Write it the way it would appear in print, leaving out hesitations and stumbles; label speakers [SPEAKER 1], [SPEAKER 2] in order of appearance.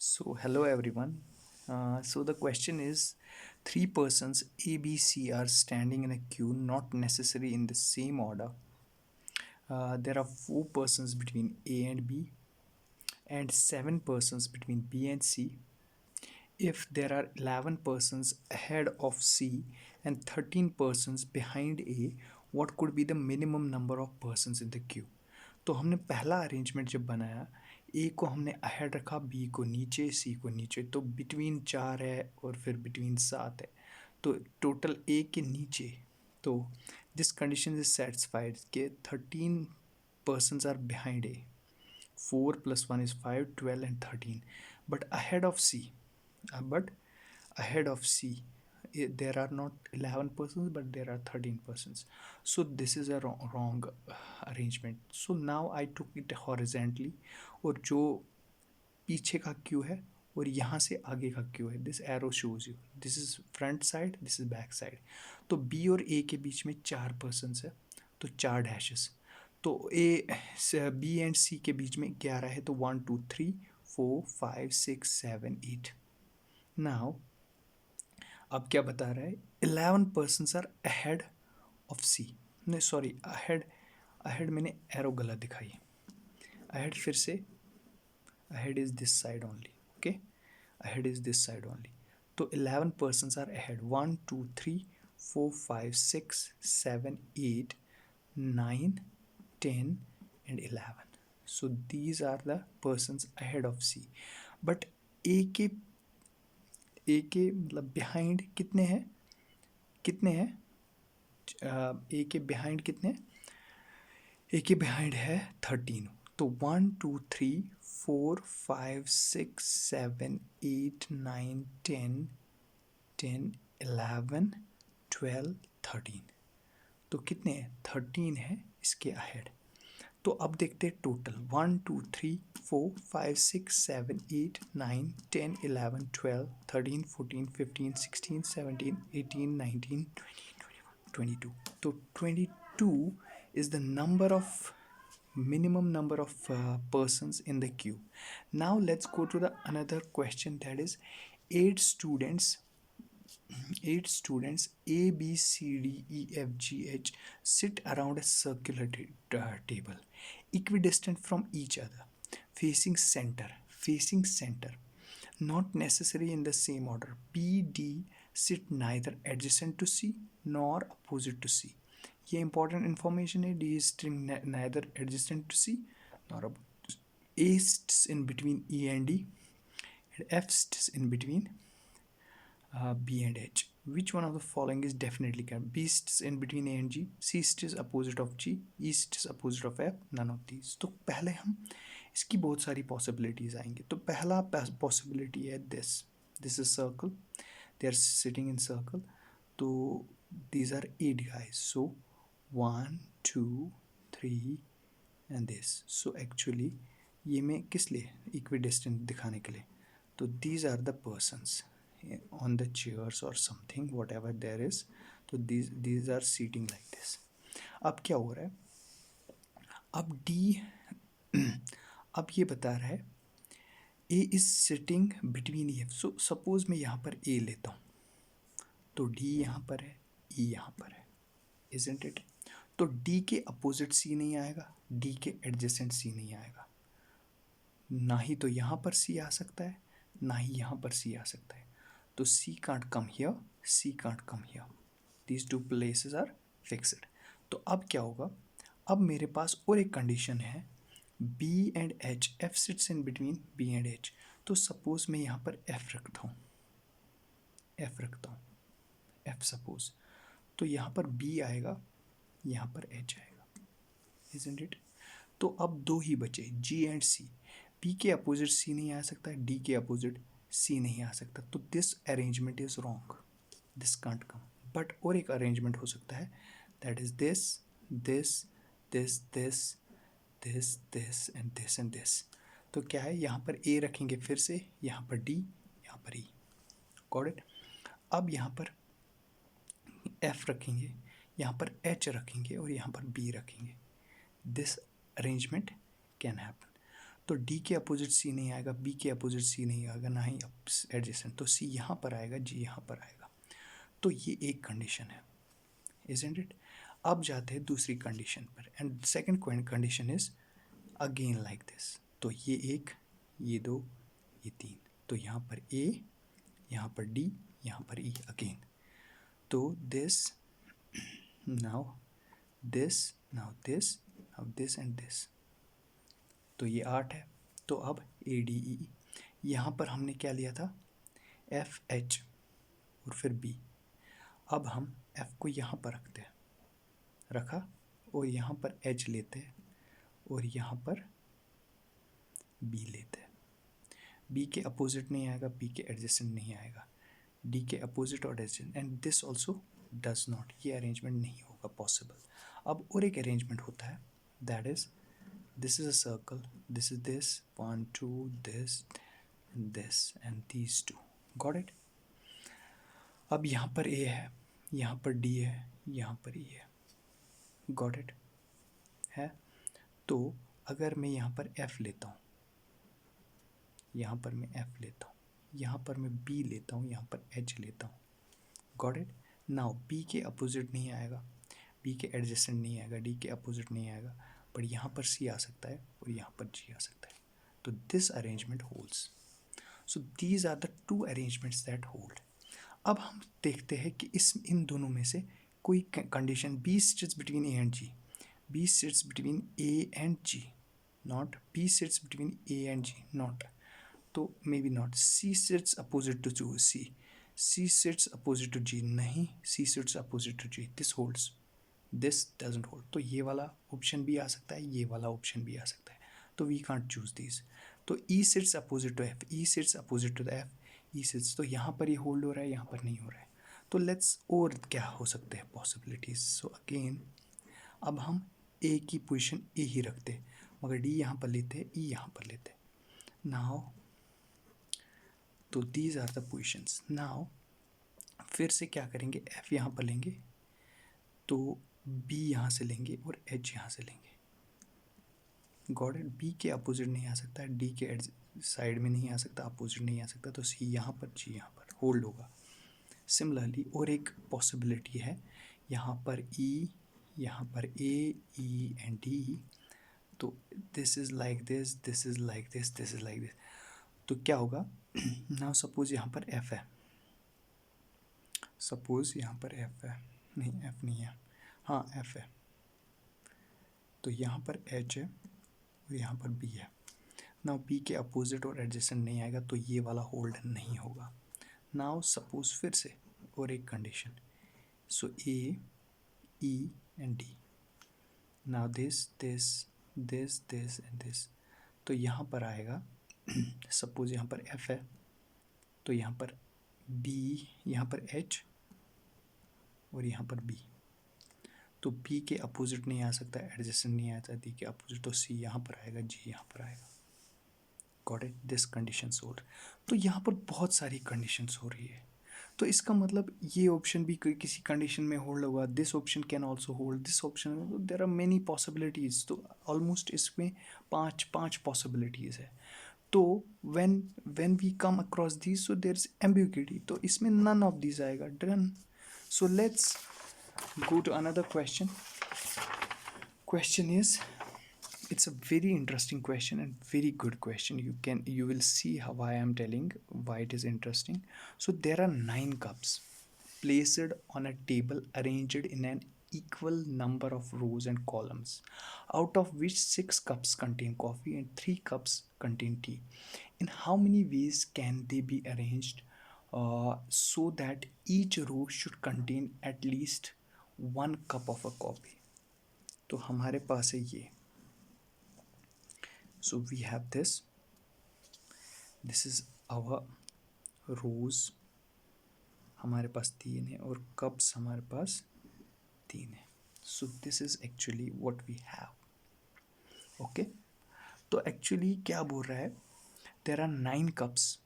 [SPEAKER 1] So, hello everyone. So, the question is three persons A, B, C are standing in a queue, not necessarily in the same order. There are four persons between A and B, and seven persons between B and C. If there are 11 persons ahead of C and 13 persons behind A, what could be the minimum number of persons in the queue? तो हमने पहला arrangement जब बनाया, ए को हमने ahead रखा, B को नीचे, सी को नीचे, तो बिटवीन 4 है और फिर बिटवीन 7 है, तो टोटल ए के नीचे. तो दिस कंडीशन इज सेटिस्फाइड के 13 persons are behind A. 4 plus 1 is 5, 12 and 13. But ahead of C, but ahead of C, there are not 11 persons but there are 13 persons. So this is a wrong arrangement. So now I took it horizontally, और जो पीछे का Q है और यहाँ से आगे का क्यू है, this arrow shows you this is front side, this is back side. तो बी और ए के बीच में 4 पर्सनस है, तो 4 डैशेस. तो ए बी एंड सी के बीच में 11 है, तो 1 2 3 4 5 6 7 8. नाउ अब क्या बता रहा है, 11 पर्सनस आर अहेड ऑफ सी. नहीं सॉरी, अहेड अहेड मैंने एरो गलत दिखाई. अहेड फिर से, ahead is this side only. Okay, ahead is this side only. So 11 persons are ahead. 1 2 3 4 5 6 7 8 9 10 and 11. So these are the persons ahead of C. But A के मतलब behind कितने हैं, ए के बिहाइंड कितने, ए के बिहाइंड है 13. तो 1 2 3 4 5 6 7 8 9 10 10 11 12 13. तो कितने हैं, 13 है इसके अहेड. तो अब देखते हैं टोटल. 1 2 3 4 5 6 7 8 9 10 11 12 13 14 15 16 17 18 19 20 22. तो 22 is the number of minimum number of persons in the queue. Now let's go to the another question, that is 8 students, 8 students A B C D E F G H sit around a circular table equidistant from each other, facing center, not necessary in the same order. B D sit neither adjacent to C nor opposite to C. ये important information है. D is sitting neither adjacent to C nor B. A sits in between E and D, and F sits in between B and H. Which one of the following is definitely correct? B sits in between A and G, C sits opposite of G, E sits opposite of F, none of these. तो पहले हम इसकी बहुत सारी possibilities आएंगे. तो पहला possibility है this is circle, they are sitting in circle. तो these are 8 guys, so 1 2 3 and this. So actually ये मैं किस लिए इक्विडिस्टेंट दिखाने के लिए. तो these are the persons on the chairs or something whatever there is. तो these are sitting like this. अब क्या हो रहा है, अब D अब ये बता रहा है A is sitting between E. So suppose मैं यहाँ पर A लेता हूँ, तो D यहाँ पर है, E यहाँ पर है, isn't it? तो D के अपोजिट C नहीं आएगा, D के एडजेसेंट C नहीं आएगा. ना ही तो यहाँ पर C आ सकता है, ना ही यहाँ पर C आ सकता है. तो C can't come here, C can't come here. These two places are fixed. तो अब क्या होगा, अब मेरे पास और एक कंडीशन है, B and H, F sits in between B and H. तो सपोज मैं यहाँ पर F रखता हूँ, F सपोज. तो यहाँ पर B आएगा, यहाँ पर H आएगा, isn't it? तो अब दो ही बचे, G एंड C. B के अपोजिट C नहीं आ सकता, D के अपोजिट C नहीं आ सकता. तो this arrangement is wrong, this can't come. But और एक अरेंजमेंट हो सकता है, that is this this this this this this and this and this. तो क्या है, यहाँ पर A रखेंगे, फिर से यहाँ पर D, यहाँ पर E. Got it. अब यहाँ पर F रखेंगे, यहाँ पर H रखेंगे और यहाँ पर B रखेंगे. This arrangement can happen. तो डी के अपोजिट सी नहीं आएगा, बी के अपोजिट सी नहीं आएगा, ना ही एडजेसेंट, तो सी यहाँ पर आएगा, जी यहाँ पर आएगा। तो ये एक कंडीशन है, isn't it? अब जाते हैं दूसरी कंडीशन पर, and second condition is again like this. तो ये एक, ये दो, ये तीन, तो यहाँ पर ए, यहाँ पर डी, यहाँ पर ई अगेन। तो this, now this, now this, now this and this, तो ये 8 है। तो अब ए डी ई, यहाँ पर हमने क्या लिया था, एफ एच और फिर बी। अब हम एफ को यहाँ पर रखते हैं, रखा, और यहाँ पर एच लेते हैं और यहाँ पर बी लेते हैं। बी के अपोजिट नहीं आएगा, बी के एडजेसेंट नहीं आएगा, डी के अपोजिट और adjacent, and this also does not, ये अरेंजमेंट नहीं होगा पॉसिबल। अब और एक अरेंजमेंट होता है, that is this is a circle, this is this, 1 2 this and these two, got it? अब यहाँ पर A है, यहाँ पर D है, यहाँ पर E है, got it है? तो अगर मैं यहाँ पर F लेता हूँ, यहाँ पर मैं F लेता हूँ, यहाँ पर मैं B लेता हूँ, यहाँ पर H लेता हूँ, got it? नाउ B के अपोजिट नहीं आएगा, B के एडजेसेंट नहीं आएगा, D के अपोजिट नहीं आएगा, पर यहाँ पर C आ सकता है और यहाँ पर G आ सकता है। तो this arrangement holds. So these are the two arrangements that hold. अब हम देखते हैं कि इन दोनों में से कोई condition, B sits between A and G, B sits between A and G, not B sits between A and G, not, तो may be not, C sits opposite to C, C sits opposite to G, नहीं, C sits opposite to G, this holds, this doesn't hold. तो ये वाला option भी आ सकता है, ये वाला ऑप्शन भी आ सकता है, तो वी कांट चूज दिस। तो E sits opposite to F, E sits opposite to the F, E sits, तो यहाँ पर ये होल्ड हो रहा है, यहाँ पर नहीं हो रहा है। तो लेट्स, और क्या हो सकते हैं पॉसिबिलिटीज। सो अगेन अब हम ए की पोजीशन ए ही रखते हैं, मगर डी यहाँ पर लेते हैं, ई यहाँ पर लेते हैं। नाउ तो these are the positions. Now फिर से क्या करेंगे, एफ यहाँ पर लेंगे, तो बी यहाँ से लेंगे और एच यहाँ से लेंगे, गॉट इट? बी के अपोजिट नहीं आ सकता, डी के साइड में नहीं आ सकता, अपोजिट नहीं आ सकता, तो सी यहाँ पर, जी यहाँ पर होल्ड होगा। सिमिलरली और एक पॉसिबिलिटी है, यहाँ पर ई, यहाँ पर ए, ई एंड डी, तो this is like this, this is like this, this is like this, तो क्या होगा? नाउ सपोज यहाँ पर एफ है, सपोज यहाँ पर एफ है, नहीं एफ नहीं है, हाँ एफ है, तो यहाँ पर एच है और यहाँ पर बी है। नाउ बी के अपोजिट और एडजेसेंट नहीं आएगा, तो ये वाला होल्ड नहीं होगा। नाउ सपोज फिर से और एक condition, so A, E and D, now this this this this and this, तो यहाँ पर आएगा सपोज यहाँ पर एफ है, तो यहाँ पर बी, यहाँ पर एच और यहाँ पर बी, तो बी के अपोजिट नहीं आ सकता, एडजेसेंट नहीं आता, डी के अपोजिट, तो सी यहाँ पर आएगा, जी यहाँ पर आएगा, got it? This conditions hold. तो यहाँ पर बहुत सारी कंडीशंस हो रही है, तो इसका मतलब ये ऑप्शन भी किसी कंडीशन में होल्ड होगा, this option can also hold, this option, there are many possibilities, तो ऑलमोस्ट इसमें पाँच पॉसिबिलिटीज़ है। तो when we come across these, so there is ambiguity, तो इसमें नन ऑफ दीज आएगा, done. So let's go to another question. Question is, it's a very interesting question and very good question. You will see how I am telling why it is interesting. So there are 9 cups placed on a table arranged in an equal number of rows and columns, out of which 6 cups contain coffee and 3 cups contain tea. In how many ways can they be arranged so that each row should contain at least 1 cup of a coffee? तो हमारे पास है ये, so we have this is our rows, हमारे पास 3 है, और cups हमारे पास 3 है, so this is actually what we have. Okay, तो एक्चुअली क्या बोल रहा है, देयर आर 9 कप्स